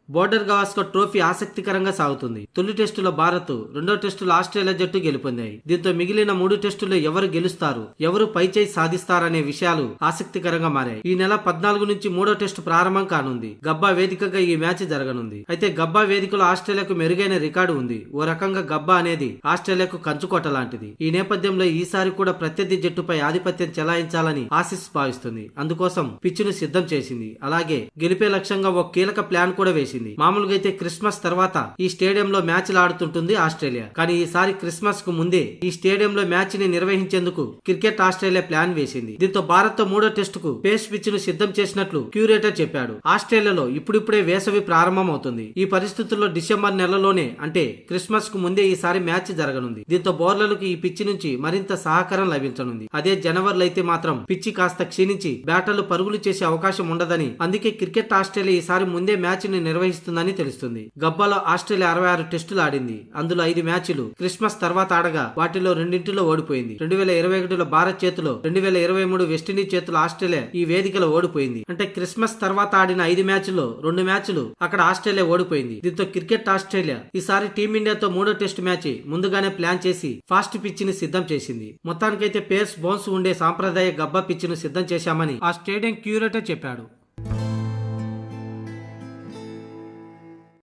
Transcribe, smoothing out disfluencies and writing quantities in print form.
Border Gavaskar trophy ఆసక్తికరంగా సాగుతుంది. తొలి టెస్టులో భారత్, రెండో టెస్టులో ఆస్ట్రేలియా జట్టు గెలుపొందాయి. దీంతో మిగిలిన 3 టెస్టుల్లో ఎవరు గెలుస్తారు, ఎవరు పైచేయి సాధిస్తారనే విషయాలు ఆసక్తికరంగా మారాయి. ఈ నెల 14 నుంచి 3వ టెస్టు ప్రారంభం కానుంది. గబ్బా వేదికగా ఈ మ్యాచ్ జరగనుంది. అయితే గబ్బా వేదికలో ఆస్ట్రేలియాకు మెరుగైన రికార్డు ఉంది. ఓ రకంగా గబ్బా అనేది ఆస్ట్రేలియాకు కంచుకోట లాంటిది. ఈ నేపథ్యంలో ఈసారి కూడా ప్రత్యర్థి జట్టుపై ఆధిపత్యం చెలాయించాలని ఆసీస్ భావిస్తుంది. అందుకోసం పిచ్చును సిద్ధం చేసింది. అలాగే గెలిపే లక్ష్యంగా ఓ కీలక ప్లాన్ కూడా వేసింది. మామూలుగా అయితే క్రిస్మస్ తర్వాత ఈ స్టేడియంలో మ్యాచ్లు ఆడుతుంటుంది ఆస్ట్రేలియా. కానీ ఈసారి క్రిస్మస్ కు ముందే ఈ స్టేడియంలో మ్యాచ్ ని నిర్వహించేందుకు క్రికెట్ ఆస్ట్రేలియా ప్లాన్ వేసింది. దీంతో భారత్ తో 3వ టెస్టుకు పేస్ పిచ్ ను సిద్ధం చేసినట్లు క్యూరేటర్ చెప్పాడు. ఆస్ట్రేలియాలో ఇప్పుడిప్పుడే వేసవి ప్రారంభం అవుతుంది. ఈ పరిస్థితుల్లో డిసెంబర్ నెలలోనే అంటే క్రిస్మస్ కు ముందే ఈసారి మ్యాచ్ జరగనుంది. దీంతో బౌలర్లకు ఈ పిచ్ నుంచి మరింత సహకారం లభించనుంది. అదే జనవరిలో అయితే మాత్రం పిచ్ కాస్త క్షీణించి బ్యాటర్లు పరుగులు చేసే అవకాశం ఉండదని, అందుకే క్రికెట్ ఆస్ట్రేలియా ఈసారి ముందే మ్యాచ్ ని నిర్వహిస్తుందని తెలుస్తుంది. గబ్బాలో ఆస్ట్రేలియా 66 టెస్టులు ఆడింది. అందులో 5 మ్యాచ్లు క్రిస్మస్ తర్వాత ఆడగా వాటిలో 2 ఓడిపోయింది. 2021లో భారత్ చేతిలో, 2023 వెస్టిండీస్ చేతిలో ఆస్ట్రేలియా ఈ వేదికలో ఓడిపోయింది. అంటే క్రిస్మస్ తర్వాత ఆడిన 5 మ్యాచ్ల్లో 2 మ్యాచ్లు అక్కడ ఆస్ట్రేలియా ఓడిపోయింది. దీంతో క్రికెట్ ఆస్ట్రేలియా ఈసారి టీమిండియాతో 3వ టెస్ట్ మ్యాచ్ ముందుగానే ప్లాన్ చేసి ఫాస్ట్ పిచ్ ని సిద్ధం చేసింది. మొత్తానికైతే పేస్ బౌన్స్ ఉండే సాంప్రదాయ గబ్బా పిచ్ ను సిద్ధం చేశామని ఆ స్టేడియం క్యూరేటర్ చెప్పాడు.